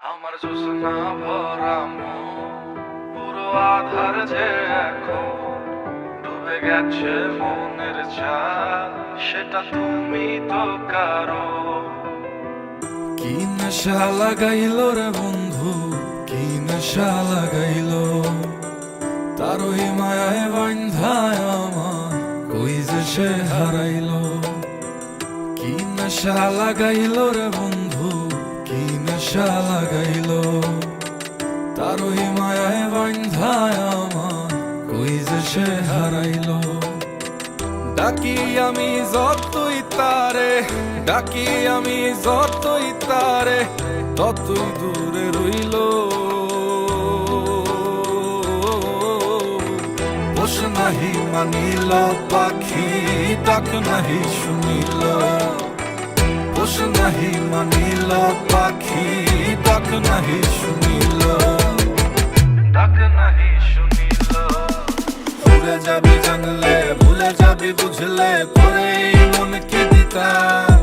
আমার জোছনা ভরা মন পুরো আধার যে এখন ডুবে গেছে মনের ছায়া, সেটা তুমি তো কারো। কি নেশা লাগাইল রে বন্ধু, কি নেশা লাগাইল, তার ওই মায়ায় বান্ধায় আমার কই যে সে হারাইল। কি নেশা লাগাইল রে বন্ধু, কি নেশা লাগাইল, তার ওই মায়ায় বান্ধায় আমার কই যে সে হারাইল। ডাকি আমি যতই তারে, ডাকি আমি যতই তারে, ততই দূরে রইল। পোষ নাহি মানিল পাখি, ডাক নাহি শুনিল। পোষ নাহি মানিল পাখি, ডাক নাহি শুনিল। ডাক নাহি শুনিল। ভুলে যাবি জানলে, ভুলে যাবি বুঝলে, তোরে এই মন কি দিতাম।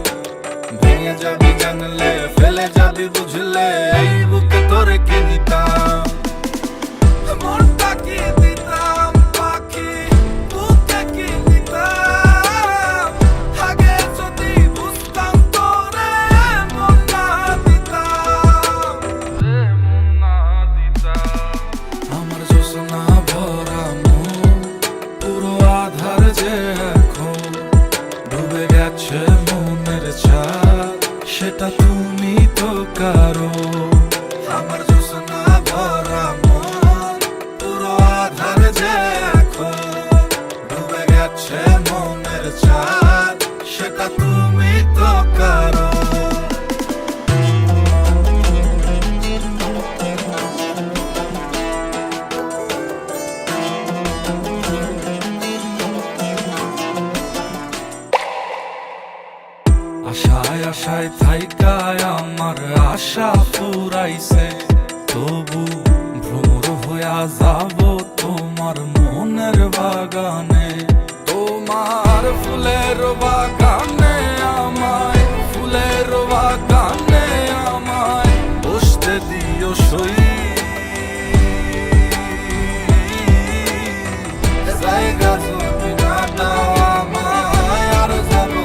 ভেঙে যাবি জানলে, ফেলে যাবি বুঝলে, এই বুকে তোরে কি নিতাম। মনটা কি দিতাম পাখি, বুকে কি নিতাম। আগে যদি বুঝতাম তোরে মন না দিতাম। যে মন না দিতাম। আমার জোছনা ভরা মন পুরো আধার যে এখন ডুবে গেছে মনের ছায়া, সেটা তুমি তো কারো। আমার জোছনা ভরা মন পুরো আধার যে এখন ডুবে গেছে মনের ছায়া, সেটা তুমি তো কারো। আশায় আশায় থাইকায় আমার আশা ফুরাইছে, তবু ভ্রমর হইয়া যাব তোমার মনের বাগানে। তোমার ফুলের বাগানে আমায়, ফুলের বাগানে আমায় বসতে দিও সই। জায়গা যদি না দাও আমায়, আর যাবো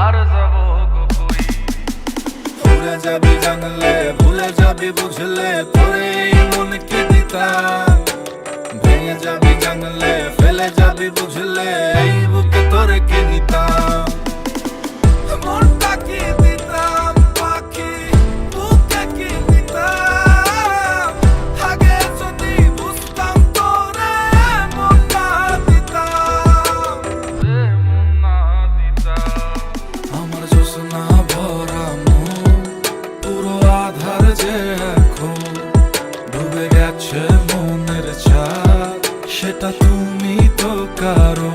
আর যাব গো কই। ভুলে যাবি জানলে, ভুলে যাবি বুঝলে, তোরে এই মন কি দিতাম। ভেঙে যাবি জানলে, ফেলে যাবি বুঝলে, এই বুকে তোরে কি নিতাম। মনটা কি দিতাম পাখি, বুকে কি নিতাম। আগে যদি বুঝতাম তোরে মন না দিতাম। যে মন না দিতাম। আমার জোছনা ভরা মন পুরো আধার যে এখন ডুবে গেছে মনের ছায়া, সেটা তুমি তো কারো।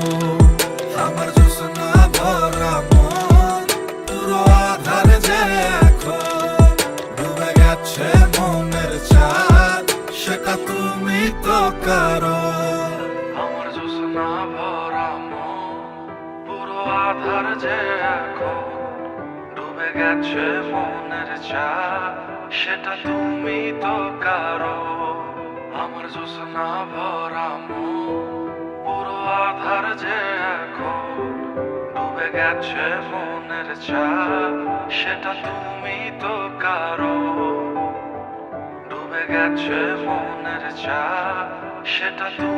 আমার জোছনা ভরা মন পুরো আধার যে এখন ডুবে গেছে মনের ছায়া, সেটা তুমি তো কারো। আমার জোছনা ভরা মন পুরো আধার যে এখন ডুবে গেছে মনের ছায়া, সেটা তুমি তো কারো। আমার জোছনা ভরা মন পুরো আধার যে এখন ডুবে গেছে মনের ছায়া, সেটা তুমি তো কারো। ডুবে গেছে মনের ছায়া, সেটা তুমি